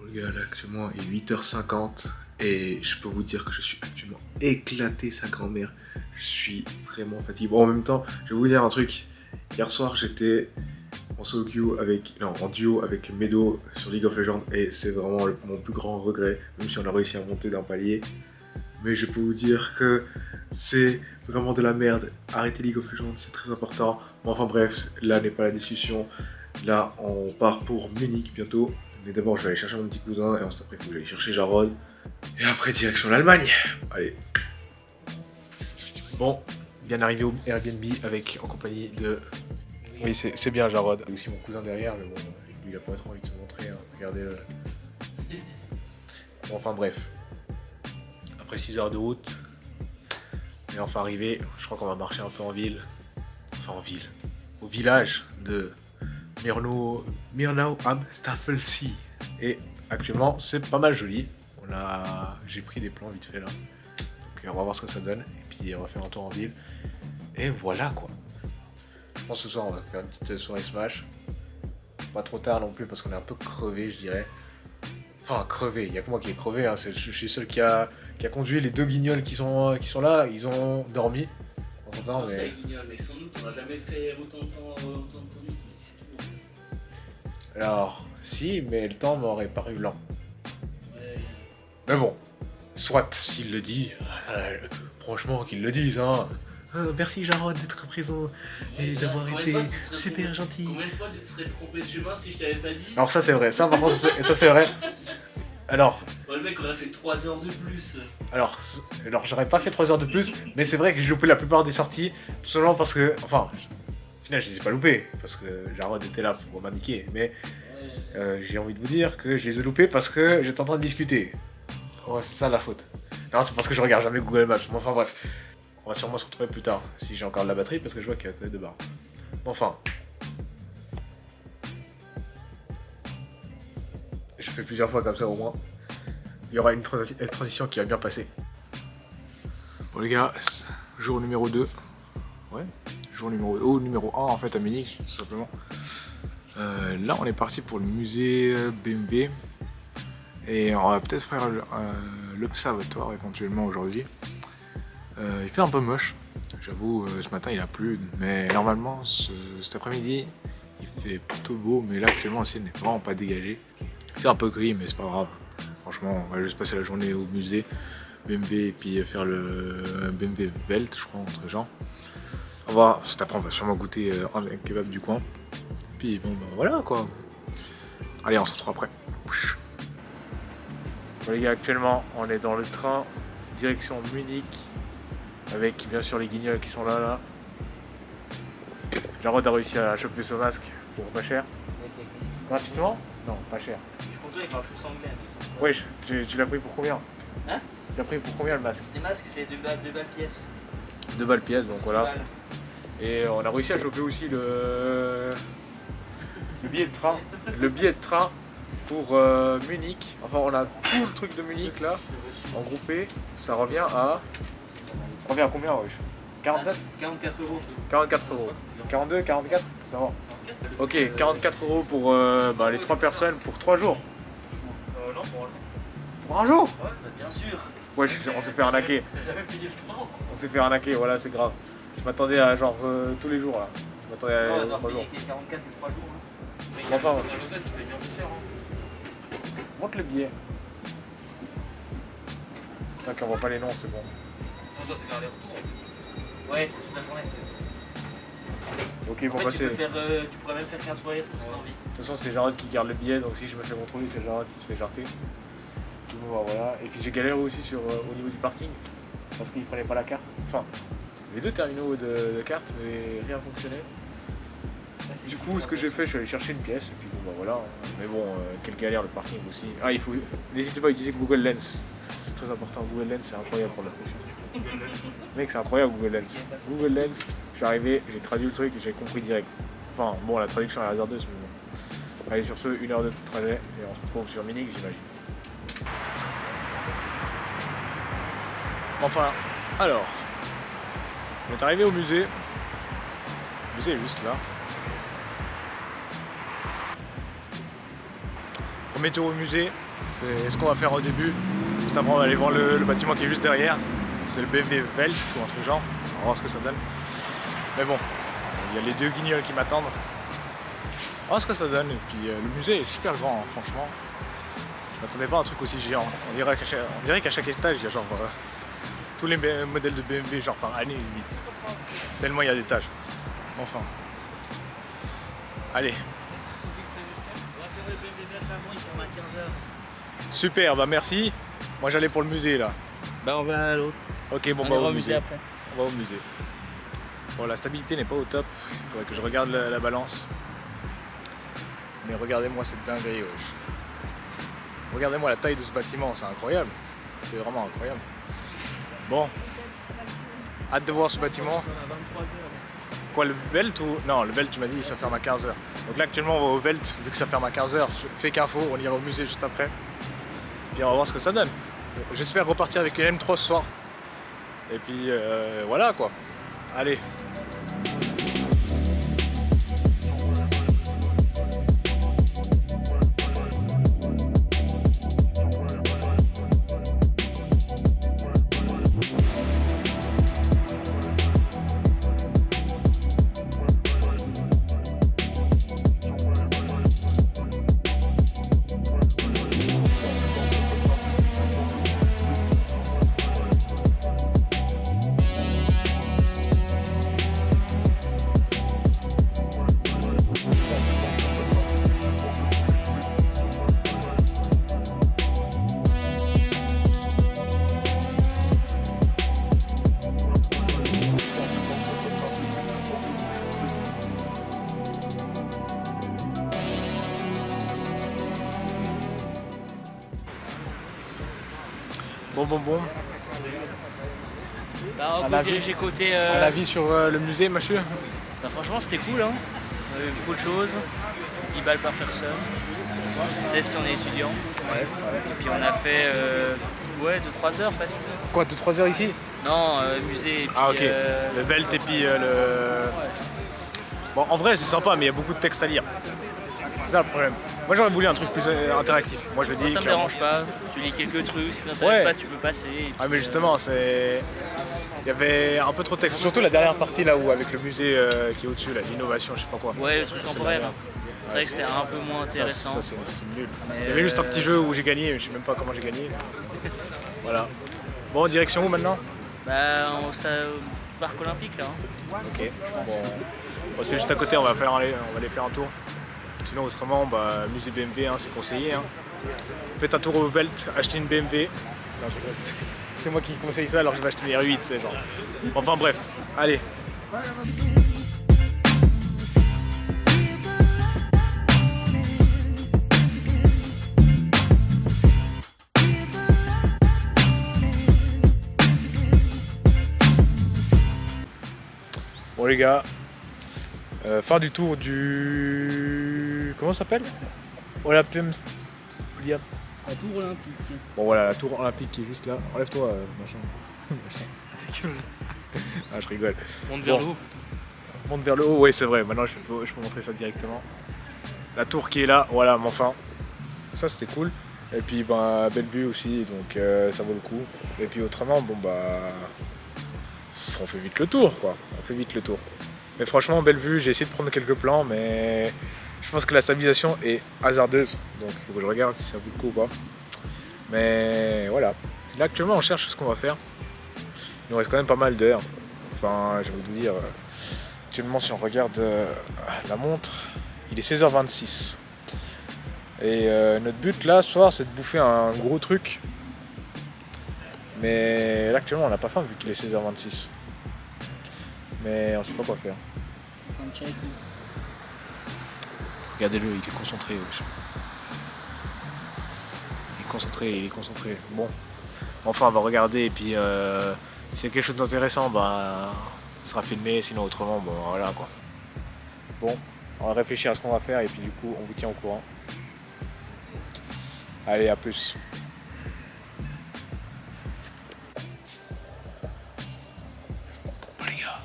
Les gars, là actuellement il est 8h50 et je peux vous dire que je suis actuellement éclaté sa grand-mère. Je suis vraiment fatigué. Bon, en même temps, je vais vous dire un truc. Hier soir j'étais en solo queue avec, non, en duo avec Medo sur League of Legends et c'est vraiment mon plus grand regret, même si on a réussi à monter d'un palier. Mais je peux vous dire que c'est vraiment de la merde. Arrêtez League of Legends, c'est très important. Bon, enfin bref, là n'est pas la discussion. Là, on part pour Munich bientôt. Mais d'abord, je vais aller chercher mon petit cousin et ensuite après, il faut que j'aille chercher Jarod. Et après, direction l'Allemagne. Allez. Bon, bien arrivé au Airbnb en compagnie de... Oui, c'est bien Jarod. Il y a aussi mon cousin derrière, mais bon, lui, il a pas trop envie de se montrer. Hein. Regardez-le. Bon, enfin bref. Après 6 heures de route, on est enfin arrivé. Je crois qu'on va marcher un peu en ville. Enfin en ville. Au village de Murnau am Staffelsee. Et actuellement, c'est pas mal joli. J'ai pris des plans vite fait là. Donc on va voir ce que ça donne. Et puis on va faire un tour en ville. Et voilà quoi. Je pense que ce soir on va faire une petite soirée Smash. Pas trop tard non plus parce qu'on est un peu crevé, je dirais. Enfin crevé, il y a que moi qui est crevé. Hein. Je suis seul qui a conduit. Les deux guignols qui sont là, ils ont dormi. En temps, mais... C'est guignol, mais sans doute on n'a jamais fait autant de conduite. Alors, si, mais le temps m'aurait paru lent. Ouais. Mais bon, soit s'il le dit, franchement qu'ils le disent, hein. Merci Jarod d'être présent et d'avoir été super gentil. Combien de fois tu te serais trompé de chemin si je t'avais pas dit? Alors ça c'est vrai, ça par contre, ça c'est vrai. Alors... le mec aurait fait 3 heures de plus. Alors j'aurais pas fait 3 heures de plus, mais c'est vrai que j'ai loupé la plupart des sorties, tout simplement parce que... Enfin... Au final, je les ai pas loupés, parce que Jarod était là pour m'indiquer, mais j'ai envie de vous dire que je les ai loupés parce que j'étais en train de discuter. Ouais, c'est ça la faute. Non, c'est parce que je regarde jamais Google Maps. Bon, enfin bref, on va sûrement se retrouver plus tard, si j'ai encore de la batterie, parce que je vois qu'il y a que 2 barres. Bon, enfin. Je fais plusieurs fois comme ça au moins. Il y aura une transition qui va bien passer. Bon les gars, jour numéro 2. Ouais. Jour numéro 1 en fait à Munich, tout simplement. Là on est parti pour le musée BMW et on va peut-être faire l'observatoire éventuellement aujourd'hui. Il fait un peu moche, j'avoue, ce matin il a plu, mais normalement cet après-midi il fait plutôt beau, mais là actuellement le ciel n'est vraiment pas dégagé. Il fait un peu gris mais c'est pas grave, franchement on va juste passer la journée au musée BMW et puis faire le BMW Welt je crois entre gens. On va voir, cet après on va sûrement goûter un kebab du coin. Puis bon bah voilà quoi. Allez on se retrouve après. Bon les gars, actuellement on est dans le train direction Munich. Avec bien sûr les guignols qui sont là. Jarod a réussi à choper ce masque pour pas cher. Gratuitement? Non, pas cher. Je compte il parle plus en même. Wesh, tu l'as pris pour combien? Hein? Tu l'as pris pour combien le masque? Ces masques c'est 2 balles pièce. 2 balles pièce donc voilà. Balles. Et on a réussi à choper aussi le billet de train pour Munich. Enfin on a tout le truc de Munich là en groupé. Ça revient à... Ça revient à combien wesh? 47? 44 €. 44 €. 42, 44? Ça va. Ok, 44 € pour les 3 personnes pour 3 jours. Non, pour un jour. Pour un jour? Ouais, bah, bien sûr. Ouais, on s'est fait arnaquer. T'as jamais payé le train. On s'est fait arnaquer, voilà, c'est grave. Je m'attendais à genre tous les jours là. Je m'attendais à 3 jours. 44 et 3 jours. Hein. Enfin, dans l'hôtel, tu payes bien plus cher. Hein. monte le billet. Tant qu'on voit pas les noms, c'est bon. Ça doit se faire les retours. Ouais, c'est toute la journée. Ok, bon, en fait, bah tu pourrais même faire 15 fois les retours si t'as envie. De toute façon, c'est Jarod qui garde le billet, donc si je me fais contrôler, c'est Jarod qui se fait jarter. Tout le monde, voilà. Et puis j'ai galéré aussi au niveau du parking, parce qu'il prenait pas la carte. Enfin, les 2 terminaux de carte, mais rien fonctionnait. Du coup, ce que j'ai fait, je suis allé chercher une pièce, et puis bon, bah voilà. Mais bon, quelle galère le parking aussi. Ah, n'hésitez pas à utiliser Google Lens. C'est très important, Google Lens, c'est incroyable pour la session. Mec, c'est incroyable Google Lens. Google Lens, je suis arrivé, j'ai traduit le truc et j'ai compris direct. Enfin, bon, la traduction est hasardeuse, mais bon. Allez, sur ce, 1 heure de trajet, et on se retrouve sur Munich, j'imagine. Enfin, alors, on est arrivé au musée. Le musée est juste là. Premier tour au musée, C'est ce qu'on va faire au début. Juste après, on va aller voir le bâtiment qui est juste derrière. C'est le BMW Welt ou un truc genre. On va voir ce que ça donne. Mais bon, il y a les 2 guignols qui m'attendent. On va voir ce que ça donne. Et puis le musée est super grand, hein, franchement. Je m'attendais pas à un truc aussi géant. On dirait qu'à chaque étage, il y a genre tous les modèles de BMW genre par année limite. Tellement il y a d'étages. Enfin. Allez. On va faire le BMW avant, il ferme à 15h. Super, bah merci. Moi j'allais pour le musée là. Bah on va à l'autre. Ok, bon On bah ira au musée. après. On va au musée. Bon, la stabilité n'est pas au top. Il faudrait que je regarde la balance. Mais regardez-moi cette dinguerie, wesh. Regardez-moi la taille de ce bâtiment, c'est incroyable. C'est vraiment incroyable. Bon. Hâte de voir ce bâtiment. Quoi, le Welt ou... Non, le Welt, tu m'as dit, ça ferme à 15h. Donc là, actuellement, on va au Welt, vu que ça ferme à 15h. Je fais qu'info, on ira au musée juste après. Puis on va voir ce que ça donne. J'espère repartir avec une M3 ce soir. Et puis, voilà, quoi. Allez. Bon. Bah on Un peut se avis diriger côté... Un avis sur le musée, monsieur? Bah franchement c'était cool hein. On a vu beaucoup de choses. 10 balles par personne. 16 si on est étudiant. Ouais. Et puis on a fait 2-3 heures facile. Quoi, 2-3 heures ici? Non, musée et puis... Ah ok, le Welt et puis le... Bon, en vrai c'est sympa, mais il y a beaucoup de texte à lire. C'est ça le problème. Moi j'aurais voulu un truc plus interactif. Moi je le dis Ça me clairement. dérange pas, tu lis quelques trucs, si ça t'intéresse Ouais. pas tu peux passer. Et Ah puis, mais justement, c'est... Il y avait un peu trop de texte. Surtout la dernière partie là où avec le musée qui est au-dessus, là, l'innovation, je sais pas quoi. Ouais, le truc Ça, c'est temporaire. la merde. C'est vrai que c'était un peu moins intéressant. Ça, c'est nul. Mais, Il y avait juste un petit jeu où j'ai gagné, mais je sais même pas comment j'ai gagné. Voilà. Bon, direction où maintenant? Bah, au parc olympique là. Hein. Ok, bon, c'est juste à côté, on va aller faire un tour. Sinon, autrement, bah, musée BMW, hein, c'est conseillé. Hein. Faites un tour au Welt, achetez une BMW. Non, je rigole. C'est moi qui conseille ça alors que je vais acheter une R8, c'est genre. Enfin bref, allez. Bon les gars, fin du tour du... Comment ça s'appelle? Olympium... Un tour olympique. Bon voilà, la tour olympique qui est juste là. Enlève-toi, machin. Ah, je rigole. Monte vers Bon. le haut. Monte vers le haut, oui c'est vrai, maintenant je peux montrer ça directement. La tour qui est là, voilà, mais enfin, ça c'était cool. Et puis bah, belle vue aussi, donc ça vaut le coup. Et puis autrement, bon bah, on fait vite le tour quoi, on fait vite le tour. Mais franchement, belle vue, j'ai essayé de prendre quelques plans, mais je pense que la stabilisation est hasardeuse, donc il faut que je regarde si ça vaut le coup ou pas. Mais voilà, là actuellement on cherche ce qu'on va faire. Il nous reste quand même pas mal d'heures. Enfin, je vais vous dire, actuellement si on regarde la montre, il est 16h26. Et notre but là ce soir c'est de bouffer un gros truc. Mais là actuellement on n'a pas faim vu qu'il est 16h26. Mais on sait pas quoi faire. Regardez-le, il est concentré. Wesh. Il est concentré. Bon, enfin on va regarder et puis si c'est quelque chose d'intéressant, bah, ça sera filmé, sinon autrement, bon voilà quoi. Bon, on va réfléchir à ce qu'on va faire et puis du coup on vous tient au courant. Allez, à plus. Bon les gars,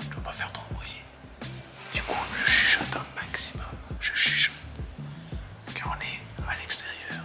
je dois pas faire trop de bruit. Du coup, je chuchote un maximum. Je chuchote. Car on est à l'extérieur.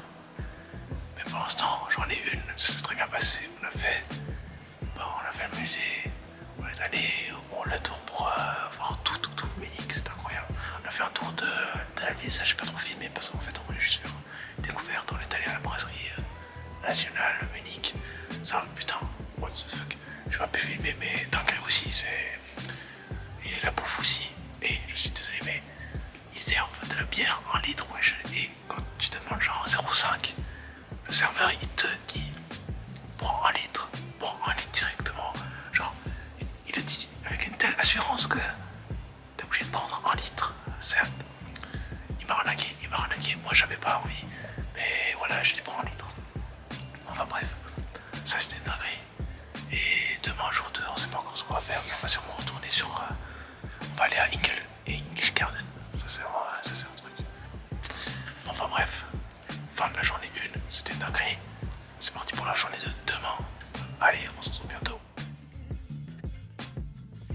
pas envie. Mais voilà, je les prends en litre. Enfin bref, ça c'était une dinguerie. Et demain, jour 2, on sait pas encore ce qu'on va faire, mais on va sûrement retourner sur... on va aller à English Garden. Ça c'est un truc. Enfin bref, fin de la journée 1, c'était une dinguerie. C'est parti pour la journée de demain. Allez, on se retrouve bientôt.